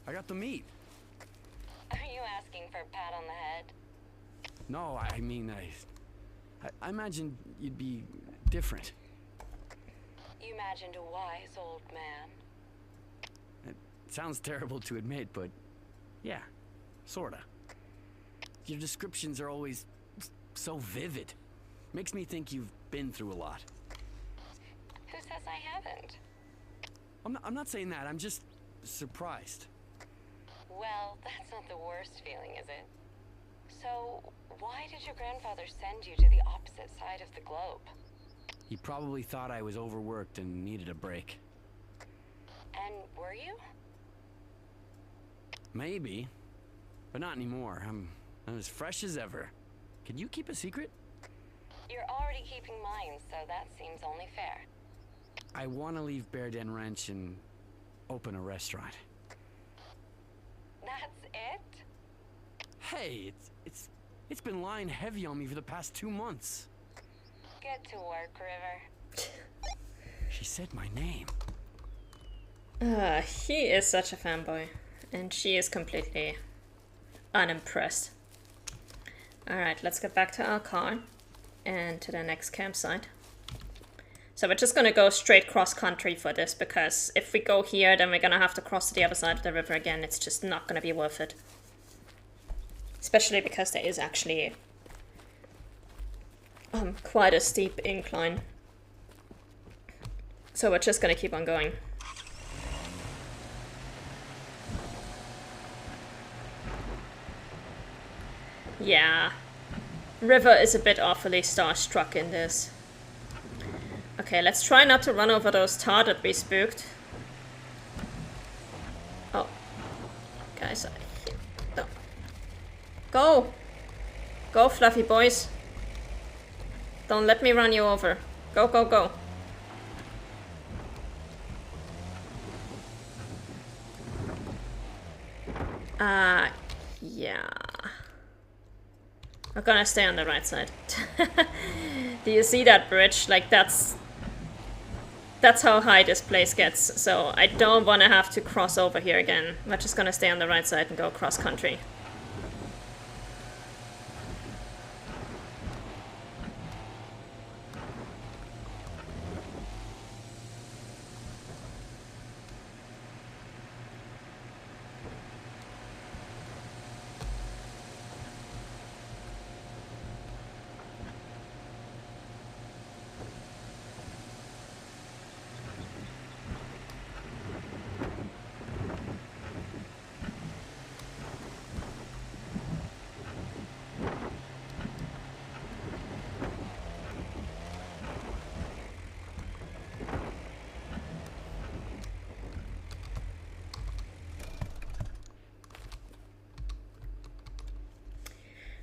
I got the meat. Are you asking for a pat on the head? No, I mean, I imagined you'd be different. You imagined a wise old man. It sounds terrible to admit, but yeah, sorta. Your descriptions are always so vivid. Makes me think you've been through a lot. Who says I haven't? I'm not saying that, I'm just surprised. Well, that's not the worst feeling, is it? So, why did your grandfather send you to the opposite side of the globe? He probably thought I was overworked and needed a break. And were you? Maybe, but not anymore. I'm as fresh as ever. Can you keep a secret? You're already keeping mine, so that seems only fair. I want to leave Bear Den Ranch and open a restaurant. That's it? Hey, it's been lying heavy on me for the past 2 months. Get to work, River. She said my name. He is such a fanboy, and she is completely unimpressed. Alright, let's get back to our car and to the next campsite. So we're just gonna go straight cross-country for this, because if we go here, then we're gonna have to cross to the other side of the river again. It's just not gonna be worth it. Especially because there is actually quite a steep incline. So we're just gonna keep on going. Yeah. River is a bit awfully starstruck in this. Okay, let's try not to run over those tar that we spooked. Oh. Guys, no. Go! Go, fluffy boys. Don't let me run you over. Go, go, go. Yeah. We're gonna stay on the right side. Do you see that bridge? Like, that's how high this place gets. So I don't want to have to cross over here again. We're just gonna stay on the right side and go cross country.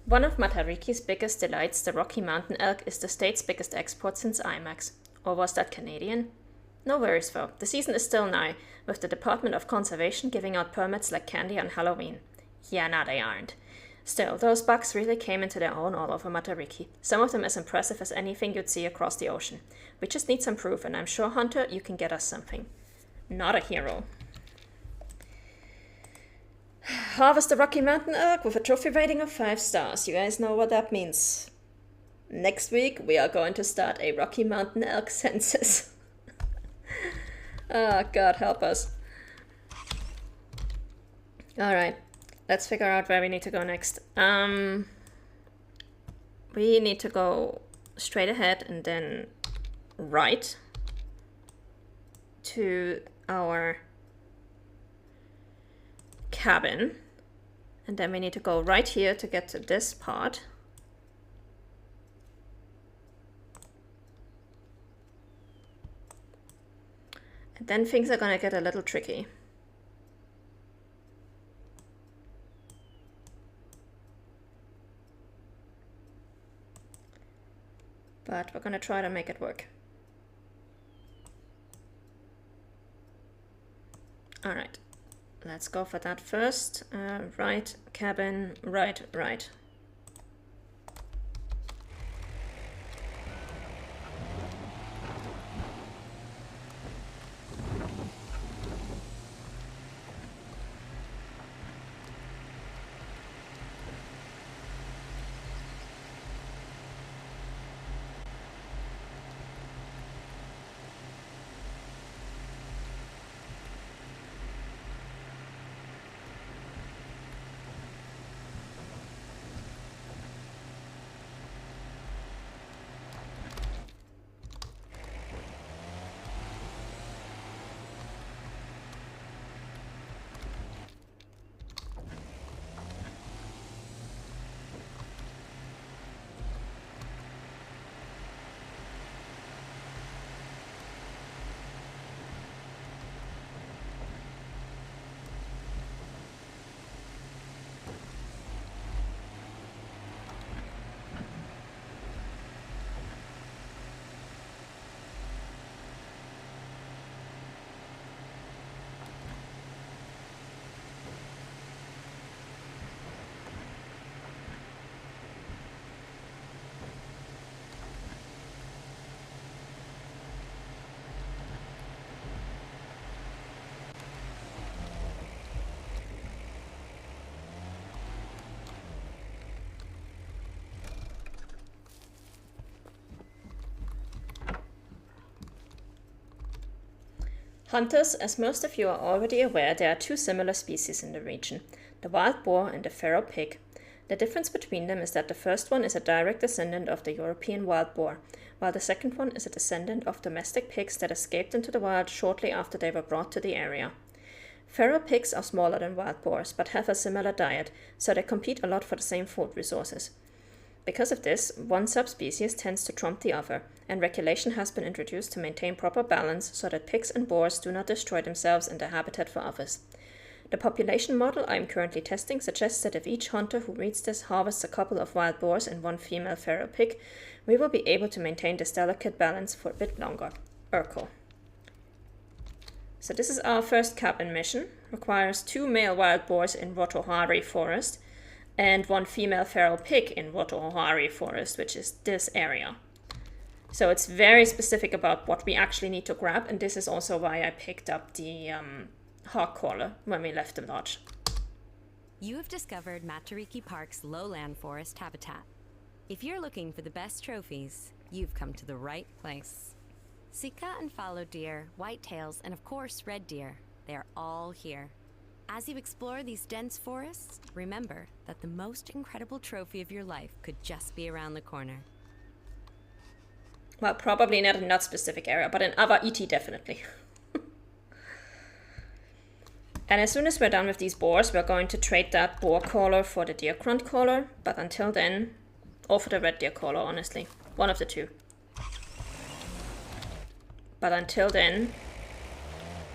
One of Matariki's biggest delights, the Rocky Mountain elk, is the state's biggest export since IMAX. Or was that Canadian? No worries though, the season is still nigh, with the Department of Conservation giving out permits like candy on Halloween. Yeah, nah, they aren't. Still, those bucks really came into their own all over Matariki, some of them as impressive as anything you'd see across the ocean. We just need some proof, and I'm sure, Hunter, you can get us something. Not a hero. Harvest the Rocky Mountain elk with a trophy rating of 5 stars. You guys know what that means. Next week, we are going to start a Rocky Mountain elk census. Oh, God help us. Alright, let's figure out where we need to go next. We need to go straight ahead and then right to our cabin, and then we need to go right here to get to this part. And then things are gonna get a little tricky. But we're gonna try to make it work. All right. Let's go for that first. Right, cabin, right, right. Hunters, as most of you are already aware, there are two similar species in the region, the wild boar and the feral pig. The difference between them is that the first one is a direct descendant of the European wild boar, while the second one is a descendant of domestic pigs that escaped into the wild shortly after they were brought to the area. Feral pigs are smaller than wild boars, but have a similar diet, so they compete a lot for the same food resources. Because of this, one subspecies tends to trump the other, and regulation has been introduced to maintain proper balance so that pigs and boars do not destroy themselves and their habitat for others. The population model I am currently testing suggests that if each hunter who reads this harvests a couple of wild boars and one female feral pig, we will be able to maintain this delicate balance for a bit longer. Urkel. So this is our first cabin mission. Requires 2 male wild boars in Rotohari Forest and 1 female feral pig in Rotohari Forest, which is this area. So it's very specific about what we actually need to grab, and this is also why I picked up the hawk caller when we left the lodge. You have discovered Matariki Park's lowland forest habitat. If you're looking for the best trophies, you've come to the right place. Sika and fallow deer, whitetails, and of course red deer, they are all here. As you explore these dense forests, remember that the most incredible trophy of your life could just be around the corner. Well, probably not in that specific area, but in Ava Iti definitely. And as soon as we're done with these boars, we're going to trade that boar caller for the deer grunt caller. But until then, or for the red deer caller, honestly. One of the two. But until then,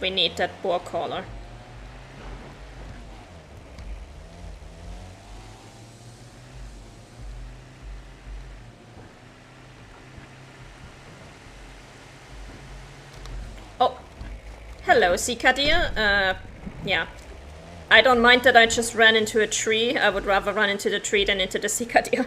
we need that boar caller. Oh, hello, Sika deer. Yeah. I don't mind that I just ran into a tree. I would rather run into the tree than into the Sika deer.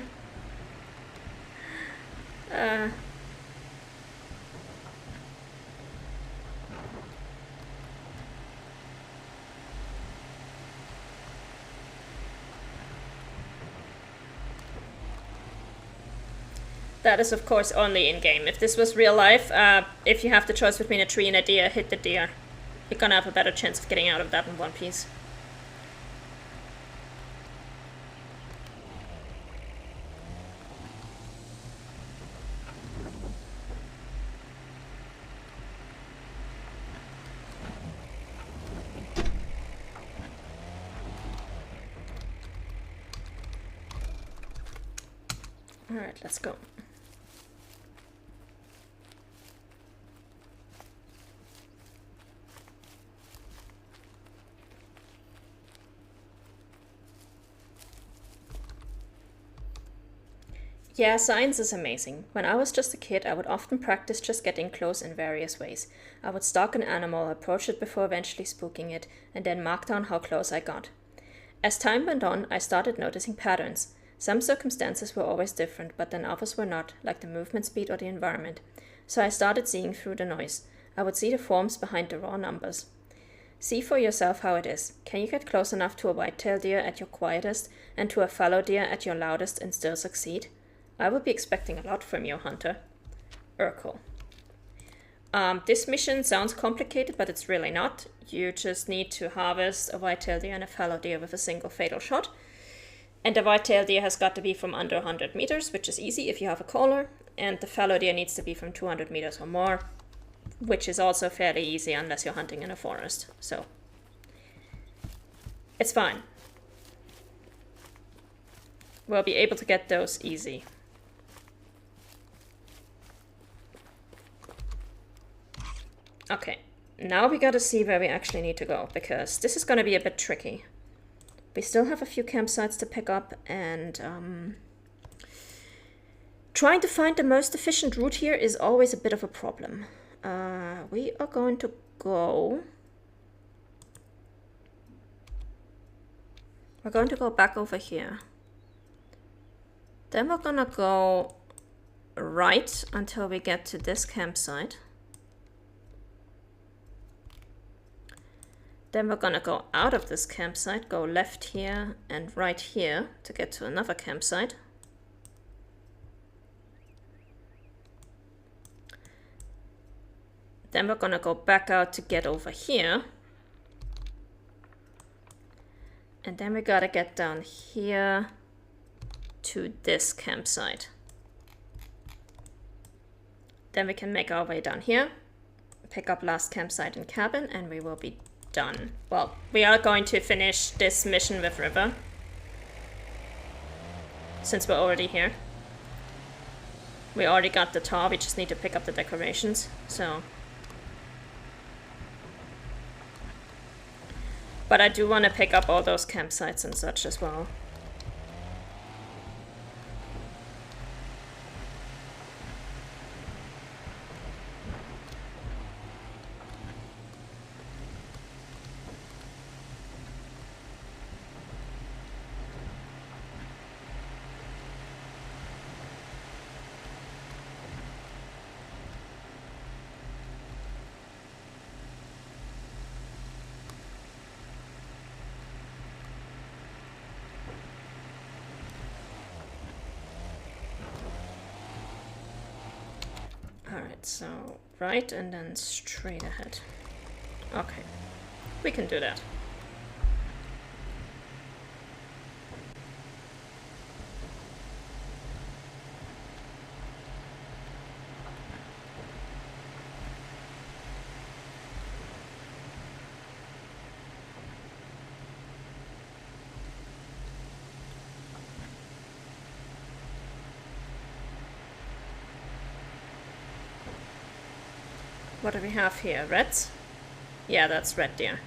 That is, of course, only in-game. If this was real life, if you have the choice between a tree and a deer, hit the deer. You're gonna have a better chance of getting out of that in one piece. Alright, let's go. Yeah, science is amazing. When I was just a kid, I would often practice just getting close in various ways. I would stalk an animal, approach it before eventually spooking it, and then mark down how close I got. As time went on, I started noticing patterns. Some circumstances were always different, but then others were not, like the movement speed or the environment. So I started seeing through the noise. I would see the forms behind the raw numbers. See for yourself how it is. Can you get close enough to a white-tailed deer at your quietest and to a fallow deer at your loudest and still succeed? I would be expecting a lot from you, Hunter. Urkel. This mission sounds complicated, but it's really not. You just need to harvest a white-tailed deer and a fallow deer with a single fatal shot. And the white-tailed deer has got to be from under 100 meters, which is easy if you have a caller. And the fallow deer needs to be from 200 meters or more, which is also fairly easy unless you're hunting in a forest. So, it's fine. We'll be able to get those easy. Okay, now we gotta see where we actually need to go, because this is gonna be a bit tricky. We still have a few campsites to pick up, and trying to find the most efficient route here is always a bit of a problem. We are going to go... We're going to go back over here. Then we're gonna go right until we get to this campsite. Then we're gonna go out of this campsite, go left here and right here to get to another campsite. Then we're gonna go back out to get over here. And then we gotta get down here to this campsite. Then we can make our way down here, pick up last campsite and cabin, and we will be done. Well, we are going to finish this mission with River, since we're already here. We already got the tar, we just need to pick up the decorations, so. But I do want to pick up all those campsites and such as well. Alright, so right and then straight ahead. Okay, we can do that. What do we have here? Reds? Yeah, that's red deer.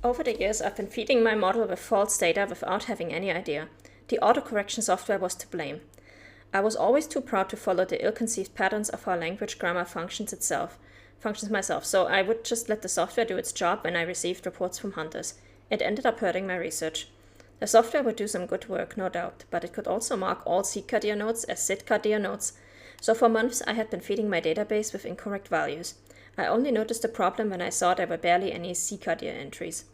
Over the years, I've been feeding my model with false data without having any idea. The autocorrection software was to blame. I was always too proud to follow the ill-conceived patterns of how language grammar functions myself, so I would just let the software do its job when I received reports from hunters. It ended up hurting my research. The software would do some good work, no doubt, but it could also mark all Sitka deer nodes as Sitka deer nodes. So for months, I had been feeding my database with incorrect values. I only noticed the problem when I saw there were barely any Sitka deer entries.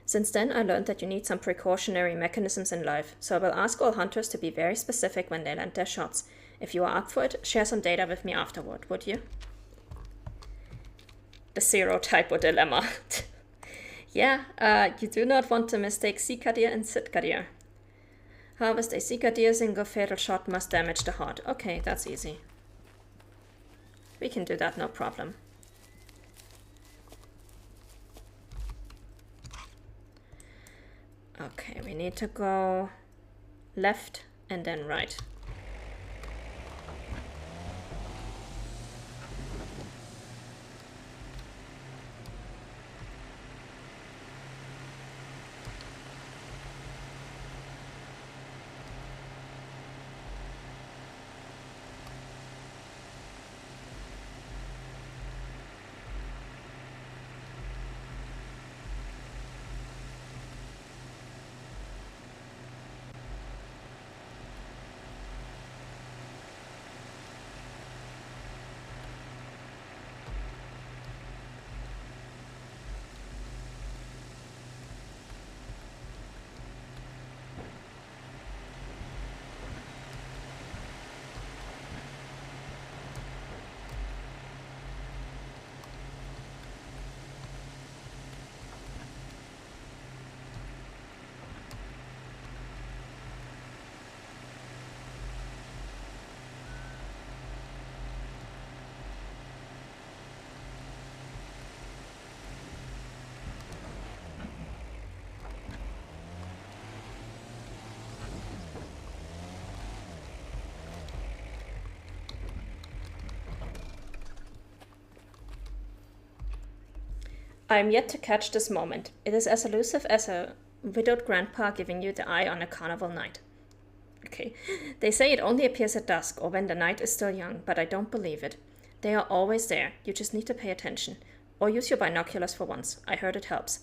Since then, I learned that you need some precautionary mechanisms in life, so I will ask all hunters to be very specific when they land their shots. If you are up for it, share some data with me afterward, would you? The zero typo dilemma. Yeah, you do not want to mistake Sitka deer and Sitka deer. Harvest a Sitka deer, single fatal shot must damage the heart. Okay, that's easy. We can do that, no problem. Okay, we need to go left and then right. I am yet to catch this moment. It is as elusive as a widowed grandpa giving you the eye on a carnival night. Okay. They say it only appears at dusk or when the night is still young, but I don't believe it. They are always there. You just need to pay attention. Or use your binoculars for once. I heard it helps.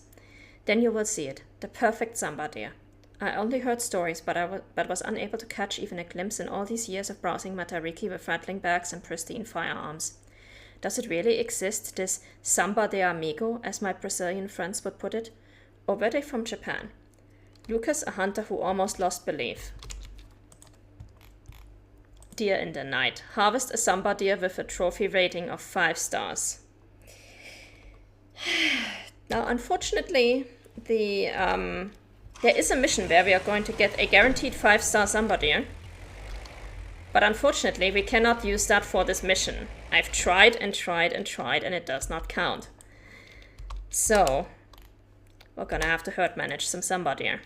Then you will see it. The perfect samba deer. I only heard stories, but was unable to catch even a glimpse in all these years of browsing Matariki with rattling bags and pristine firearms. Does it really exist, this samba de amigo, as my Brazilian friends would put it? Or were they from Japan? Lucas, a hunter who almost lost belief. Deer in the night. Harvest a samba deer with a trophy rating of 5 stars. Now, unfortunately, there is a mission where we are going to get a guaranteed 5-star samba deer. But unfortunately, we cannot use that for this mission. I've tried and tried and tried, and it does not count. So, we're gonna have to herd manage some samba deer.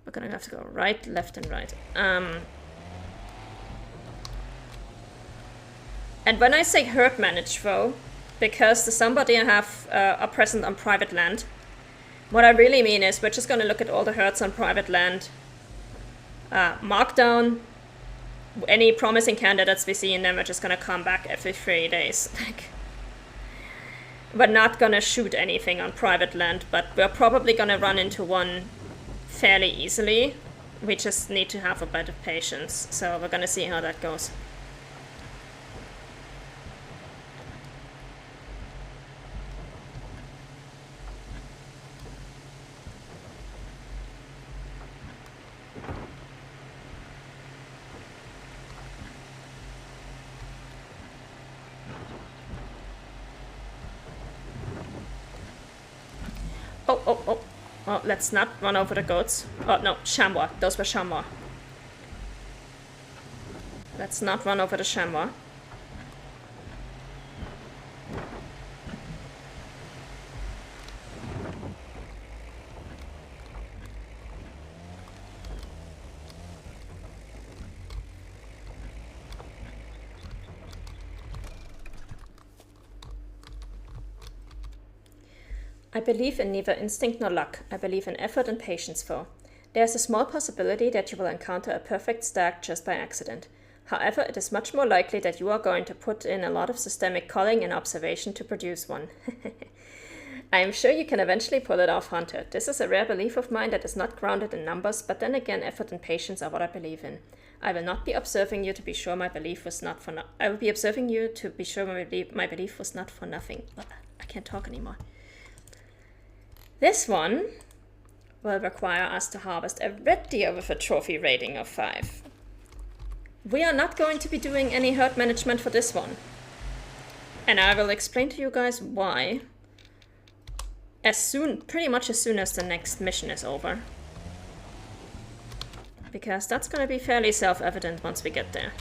We're gonna have to go right, left, and right. And when I say herd manage, though, because the samba deer are present on private land, what I really mean is we're just gonna look at all the herds on private land, mark down any promising candidates we see, and then we're just gonna come back every 3 days. We're not gonna shoot anything on private land, but we're probably gonna run into one fairly easily. We just need to have a bit of patience, so we're gonna see how that goes. Oh, let's not run over the goats. Oh, no, chamois. Those were chamois. Let's not run over the chamois. I believe in neither instinct nor luck. I believe in effort and patience, though. There is a small possibility that you will encounter a perfect stag just by accident. However, it is much more likely that you are going to put in a lot of systemic culling and observation to produce one. I am sure you can eventually pull it off, Hunter. This is a rare belief of mine that is not grounded in numbers, but then again, effort and patience are what I believe in. I will not be observing you to be sure my belief was not for I will be observing you to be sure my belief was not for nothing. I can't talk anymore. This one will require us to harvest a red deer with a trophy rating of 5. We are not going to be doing any herd management for this one. And I will explain to you guys why pretty much as soon as the next mission is over. Because that's going to be fairly self-evident once we get there.